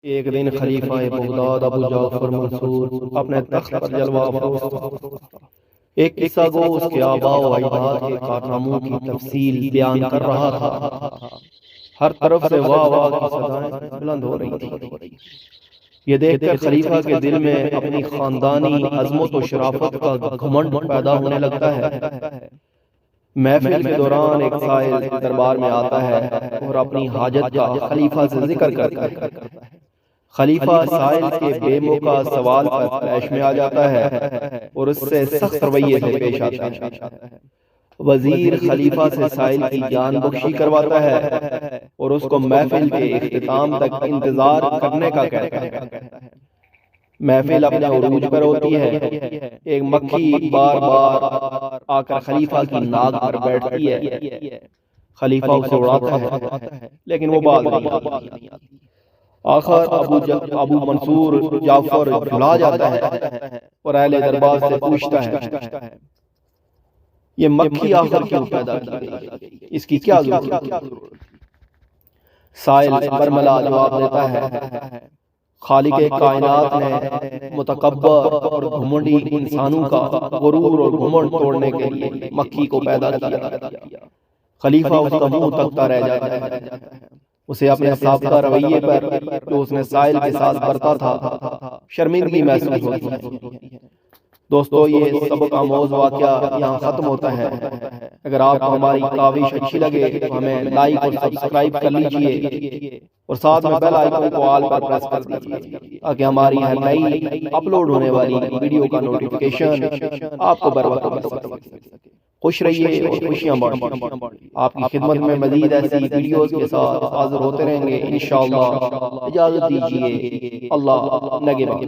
एक दिन खलीफा बगदाद अबू जाफर मंसूर अपने तख्त पर जलवा अफरोज था। एक किस्सा गो उसके आबा व अजदाद के कारनामों की तफसील बयान कर रहा था। हर तरफ से वाह वाह की सदाएं बुलंद हो रही थी। ये देखकर खलीफा के दिल में अपनी खानदानी अजमत और शराफत का घमंड पैदा होने लगता है। महफिल के दौरान एक साइल दरबार में आता है और अपनी हाजत का खलीफा से जिक्र करता है। खलीफा साइल के बेमौका सवाल पर तैश में आ जाता है और उससे सख्त रवैये से पेश आता है। वजीर खलीफा से साइल की जान बख्शी करवाता है और उसको महफिल के इख्तिताम तक इंतजार करने का कहता है। महफिल अपने उरूज पर होती है। एक मक्खी बार बार आकर खलीफा की नाक पर बैठती है। खलीफा उसे उड़ाता है लेकिन वो बात नहीं आती। आखिर अबू मंसूर जाफर झुला जाता है और अहले दरबार से पूछता है, ये मक्खी आखिर क्यों पैदा की गई? इसकी क्या जरूरत? साइल बरमला जवाब देता है, खालिक कायनात ने मुतकब्बर और घुमंडी इंसानों का गुरूर और घुमंड तोड़ने के लिए मक्खी को पैदा किया। खलीफा उसका मुंह तकता रह जाता है। उसे अपने साबिता रवैये पर जो उसने साइल के साथ बरता था शर्मिंदगी महसूस होती है। दोस्तों, ये सबक आमोज वाकया यहाँ खत्म होता है। अगर आपको हमारी काविश अच्छी लगे तो हमें लाइक और सब्सक्राइब कर लीजिए और साथ में बेल आइकन को ऑल पर प्रेस कर दीजिए ताकि हमारी हर नई अपलोड होने वाली वीडियो का नोटिफिकेशन आपको बर वक्त मिल सके। खुश रहिए और खुशियां बांटिए। आपकी खिदमत में मजीद ऐसी वीडियोस के साथ हाजिर होते रहेंगे इंशाअल्लाह। इजाजत दीजिए। अल्लाह नगेबान।